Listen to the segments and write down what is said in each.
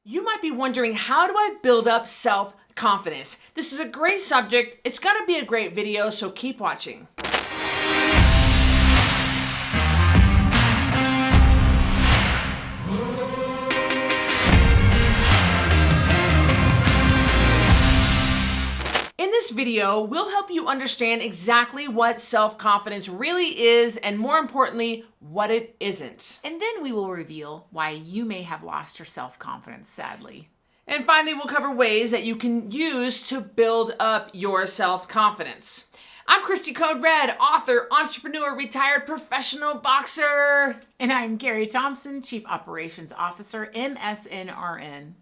You might be wondering, how do I build up self-confidence? This is a great subject. It's gonna be a great video, so keep watching. In this video, we'll help you understand exactly what self-confidence really is, and more importantly, what it isn't. And then we will reveal why you may have lost your self-confidence, sadly. And finally, we'll cover ways that you can use to build up your self-confidence. I'm Cristy Code Red, author, entrepreneur, retired professional boxer. And I'm Gary Thompson, Chief Operations Officer, MSNRN.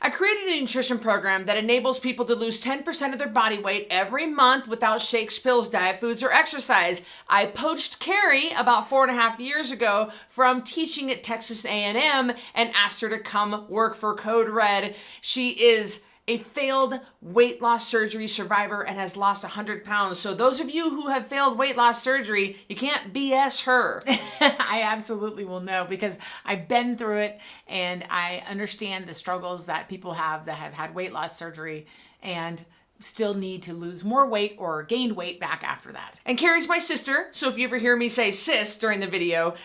I created a nutrition program that enables people to lose 10% of their body weight every month without shakes, pills, diet foods, or exercise. I poached Carrie about 4.5 years ago from teaching at Texas A&M and asked her to come work for Code Red. She is a failed weight loss surgery survivor and has lost 100 pounds. So those of you who have failed weight loss surgery, you can't BS her. I absolutely will know, because I've been through it and I understand the struggles that people have that have had weight loss surgery and still need to lose more weight or gain weight back after that. And Carrie's my sister, so if you ever hear me say sis during the video,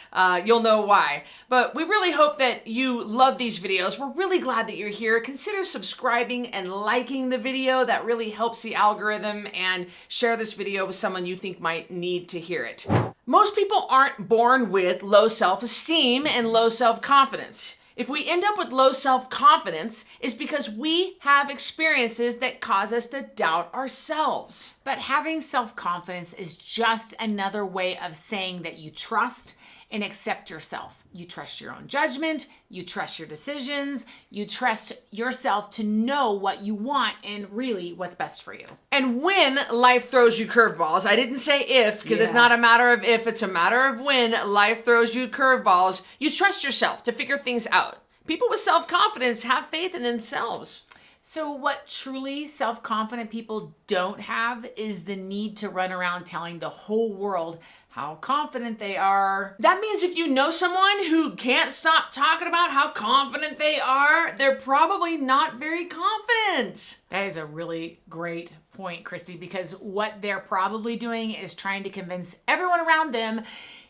you'll know why. But we really hope that you love these videos. We're really glad that you're here. Consider subscribing and liking the video. That really helps the algorithm, and share this video with someone you think might need to hear it. Most people aren't born with low self-esteem and low self-confidence. If we end up with low self-confidence, it's because we have experiences that cause us to doubt ourselves. But having self-confidence is just another way of saying that you trust and accept yourself. You trust your own judgment, you trust your decisions, you trust yourself to know what you want and really what's best for you. And when life throws you curveballs, I didn't say if, because it's not a matter of if, it's a matter of when life throws you curveballs, you trust yourself to figure things out. People with self-confidence have faith in themselves. So what truly self-confident people don't have is the need to run around telling the whole world how confident they are. That means if you know someone who can't stop talking about how confident they are, they're probably not very confident. That is a really great point, Cristy, because what they're probably doing is trying to convince everyone around them,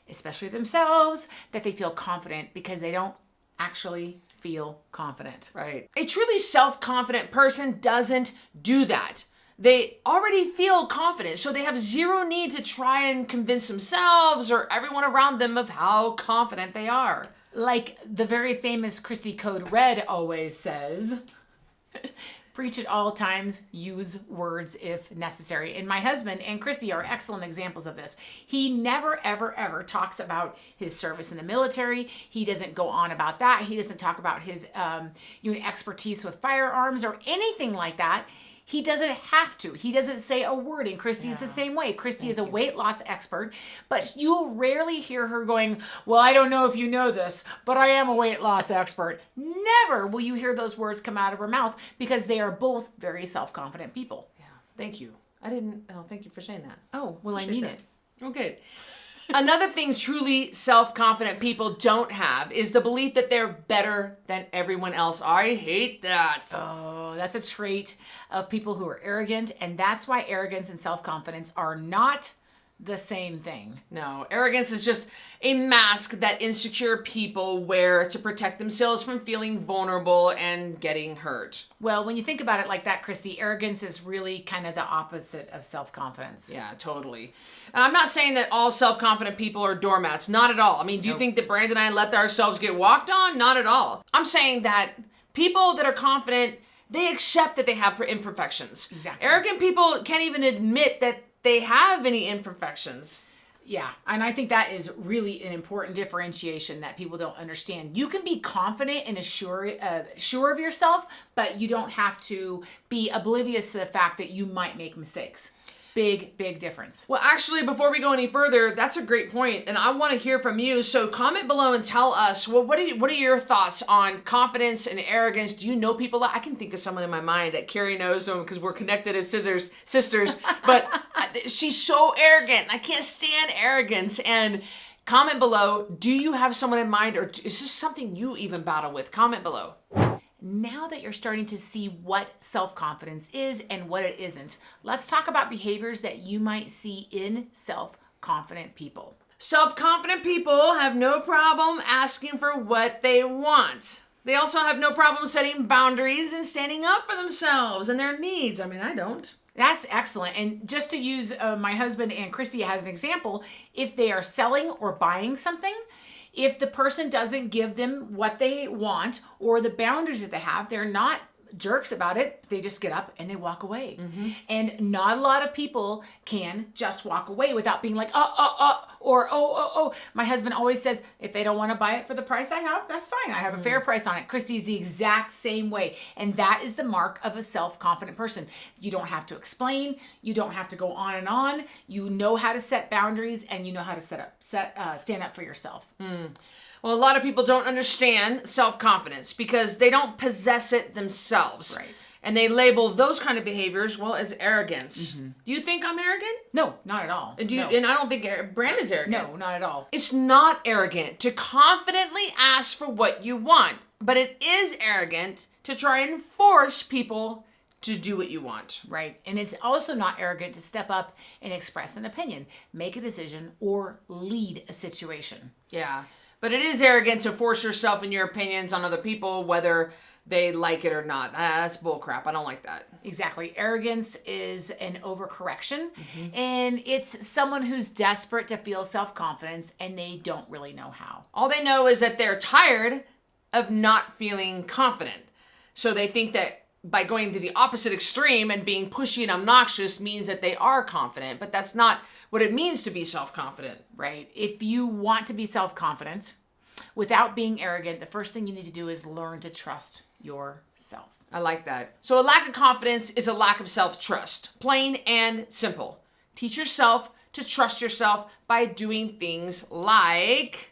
especially themselves, that they feel confident because they don't actually feel confident. Right. A truly self-confident person doesn't do that. They already feel confident, so they have zero need to try and convince themselves or everyone around them of how confident they are. Like the very famous Cristy Code Red always says, preach at all times, use words if necessary. And my husband and Cristy are excellent examples of this. He never, ever, ever talks about his service in the military. He doesn't go on about that. He doesn't talk about his expertise with firearms or anything like that. He doesn't have to. He doesn't say a word. And Cristy is the same way. Cristy is a weight loss expert, but you'll rarely hear her going, well, I don't know if you know this, but I am a weight loss expert. Never will you hear those words come out of her mouth, because they are both very self-confident people. Yeah, thank you. Thank you for saying that. Oh, well, I mean it. Okay. Another thing truly self-confident people don't have is the belief that they're better than everyone else. I hate that. Oh, that's a trait of people who are arrogant, and that's why arrogance and self-confidence are not the same thing. No, arrogance is just a mask that insecure people wear to protect themselves from feeling vulnerable and getting hurt. Well, when you think about it like that, Cristy, arrogance is really kind of the opposite of self-confidence. Yeah, totally. And I'm not saying that all self-confident people are doormats. Not at all. I mean, do you think that Brandon and I let ourselves get walked on? Not at all. I'm saying that people that are confident, they accept that they have imperfections. Exactly. Arrogant people can't even admit that they have any imperfections. Yeah, and I think that is really an important differentiation that people don't understand. You can be confident and sure of yourself, but you don't have to be oblivious to the fact that you might make mistakes. Big, big difference. Well, actually, before we go any further, that's a great point, and I want to hear from you. So comment below and tell us, well, what are your thoughts on confidence and arrogance? Do you know people? I can think of someone in my mind that Carrie knows them because we're connected as sisters, but she's so arrogant. I can't stand arrogance. And comment below, do you have someone in mind, or is this something you even battle with? Comment below. Now that you're starting to see what self-confidence is and what it isn't, let's talk about behaviors that you might see in self-confident people. Self-confident people have no problem asking for what they want. They also have no problem setting boundaries and standing up for themselves and their needs. I mean, I don't. That's excellent. And just to use my husband and Cristy as an example, if they are selling or buying something, if the person doesn't give them what they want or the boundaries that they have, they're not jerks about it. They just get up and they walk away. And not a lot of people can just walk away without being like, or. My husband always says, if they don't want to buy it for the price I have, that's fine. I have a fair price on it. Cristy's the exact same way. And that is the mark of a self-confident person. You don't have to explain. You don't have to go on and on. You know how to set boundaries and you know how to stand up for yourself. Well, a lot of people don't understand self-confidence because they don't possess it themselves. Right. And they label those kind of behaviors, well, as arrogance. Do you think I'm arrogant? No, not at all. And No. and I don't think Brandon's arrogant. No, not at all. It's not arrogant to confidently ask for what you want, but it is arrogant to try and force people to do what you want. Right. And it's also not arrogant to step up and express an opinion, make a decision, or lead a situation. Yeah. But it is arrogant to force yourself and your opinions on other people, whether they like it or not. That's bullcrap. I don't like that. Exactly. Arrogance is an overcorrection, and it's someone who's desperate to feel self-confidence and they don't really know how. All they know is that they're tired of not feeling confident. So they think that by going to the opposite extreme and being pushy and obnoxious means that they are confident, but that's not what it means to be self-confident. Right. If you want to be self-confident without being arrogant, the first thing you need to do is learn to trust yourself. I like that. So a lack of confidence is a lack of self-trust. Plain and simple. Teach yourself to trust yourself by doing things like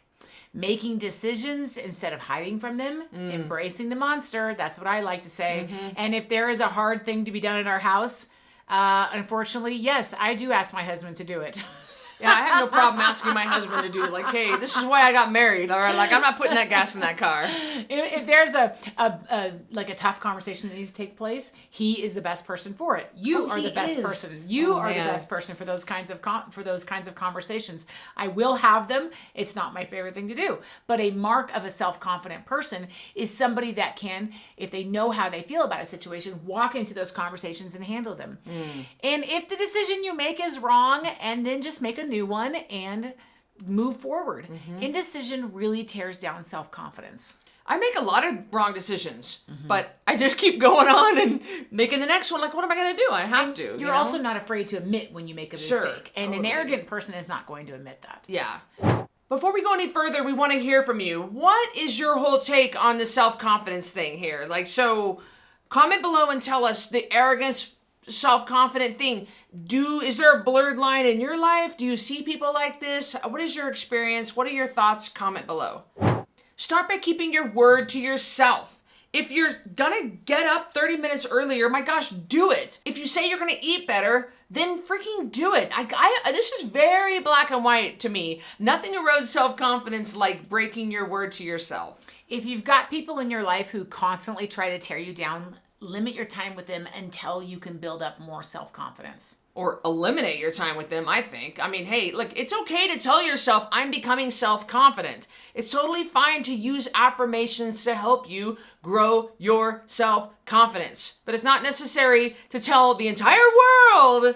making decisions instead of hiding from them, embracing the monster. That's what I like to say. And if there is a hard thing to be done in our house, unfortunately, yes, I do ask my husband to do it. Yeah, I have no problem asking my husband to do it. Like, hey, this is why I got married. All right, like I'm not putting that gas in that car. If there's a tough conversation that needs to take place, he is the best person for it. You are the best person. You are the best person for those kinds of conversations. I will have them. It's not my favorite thing to do, but a mark of a self-confident person is somebody that can, if they know how they feel about a situation, walk into those conversations and handle them. And if the decision you make is wrong, and then just make a new one and move forward. Indecision really tears down self-confidence. I make a lot of wrong decisions, but I just keep going on and making the next one. Like, what am I going to do? I have to. You're also not afraid to admit when you make a mistake. Sure, And an totally. arrogant person is not going to admit that. Yeah. Before we go any further, we want to hear from you. What is your whole take on the self-confidence thing here? Like, so comment below and tell us the arrogance, self-confident thing. Is there a blurred line in your life? Do you see people like this? What is your experience? What are your thoughts? Comment below. Start by keeping your word to yourself. If you're gonna get up 30 minutes earlier, my gosh, do it. If you say you're gonna eat better, then freaking do it. This is very black and white to me. Nothing erodes self-confidence like breaking your word to yourself. If you've got people in your life who constantly try to tear you down, limit your time with them until you can build up more self-confidence. Or eliminate your time with them, I think. I mean, hey, look, it's okay to tell yourself, I'm becoming self-confident. It's totally fine to use affirmations to help you grow your self-confidence. But it's not necessary to tell the entire world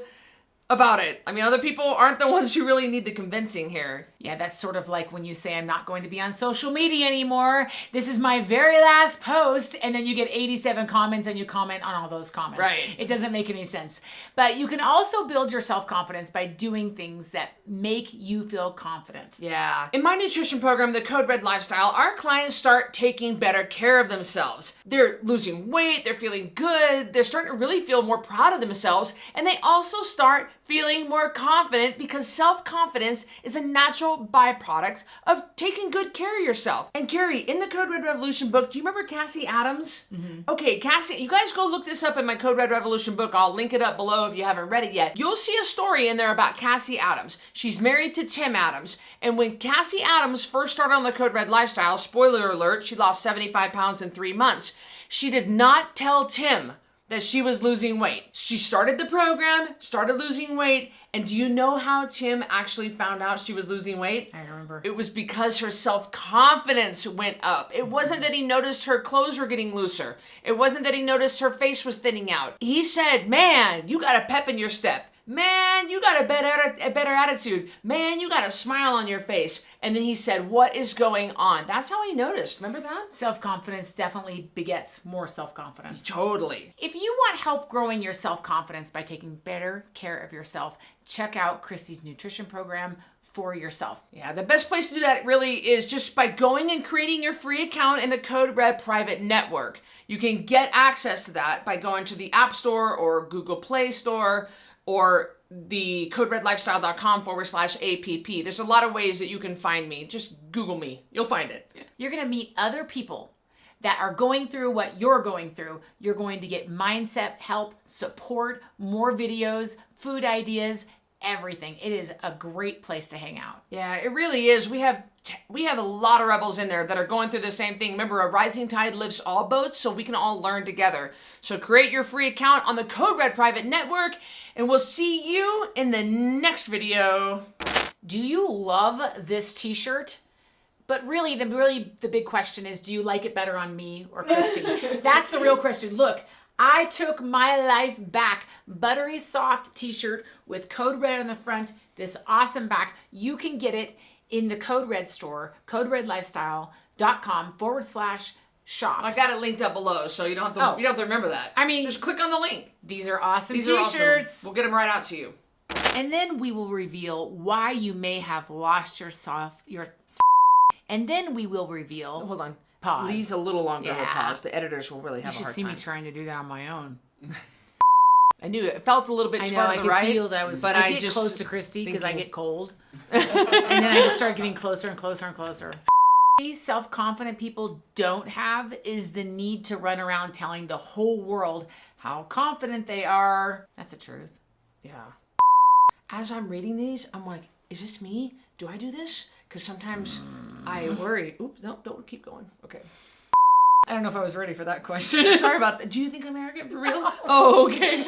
about it. I mean, other people aren't the ones who really need the convincing here. Yeah, that's sort of like when you say, I'm not going to be on social media anymore. This is my very last post. And then you get 87 comments and you comment on all those comments. Right. It doesn't make any sense. But you can also build your self-confidence by doing things that make you feel confident. Yeah. In my nutrition program, the Code Red Lifestyle, our clients start taking better care of themselves. They're losing weight, they're feeling good, they're starting to really feel more proud of themselves, and they also start feeling more confident because self-confidence is a natural byproduct of taking good care of yourself. And Carrie, in the Code Red Revolution book, do you remember Cassie Adams? Okay, Cassie, you guys go look this up in my Code Red Revolution book. I'll link it up below if you haven't read it yet. You'll see a story in there about Cassie Adams. She's married to Tim Adams. And when Cassie Adams first started on the Code Red Lifestyle, spoiler alert, she lost 75 pounds in 3 months. She did not tell Tim that she was losing weight. She started the program, started losing weight, and do you know how Tim actually found out she was losing weight? I remember. It was because her self-confidence went up. It wasn't that he noticed her clothes were getting looser. It wasn't that he noticed her face was thinning out. He said, man, you got a pep in your step. Man, you got a better attitude. Man, you got a smile on your face. And then he said, what is going on? That's how he noticed. Remember that? Self-confidence definitely begets more self-confidence. Totally. If you want help growing your self-confidence by taking better care of yourself, check out Cristy's nutrition program for yourself. Yeah, the best place to do that really is just by going and creating your free account in the Code Red private network. You can get access to that by going to the App Store or Google Play Store or the coderedlifestyle.com/app. There's a lot of ways that you can find me. Just Google me. You'll find it. You're going to meet other people that are going through what you're going through. You're going to get mindset help, support, more videos, food ideas, everything. It is a great place to hang out. Yeah, it really is. We have a lot of rebels in there that are going through the same thing. Remember, a rising tide lifts all boats, so we can all learn together. So create your free account on the Code Red private network, and we'll see you in the next video. Do you love this t-shirt? But really, the big question is, do you like it better on me or Cristy? That's the real question. Look, I took my life back. Buttery soft t-shirt with Code Red on the front, this awesome back. You can get it in the Code Red store, coderedlifestyle.com/shop. I got it linked up below, so you don't have to remember that. I mean, just click on the link. These are awesome These are t-shirts. awesome. We'll get them right out to you. And then we will reveal why you may have lost and then we will reveal. Hold on. Pause. Leaves a little longer of a Yeah. pause. The editors will really have You a should hard see time. me trying to do that on my own. I knew it felt a little bit I know, far I to the could right. feel that but I get close to Cristy because I get cold. And then I just start getting closer and closer and closer. Self-confident people don't have is the need to run around telling the whole world how confident they are. That's the truth. Yeah. As I'm reading these, I'm like, is this me? Do I do this? Because sometimes I worry. Oops, no, don't keep going. Okay. I don't know if I was ready for that question. Sorry about that. Do you think I'm arrogant for real? Oh, okay.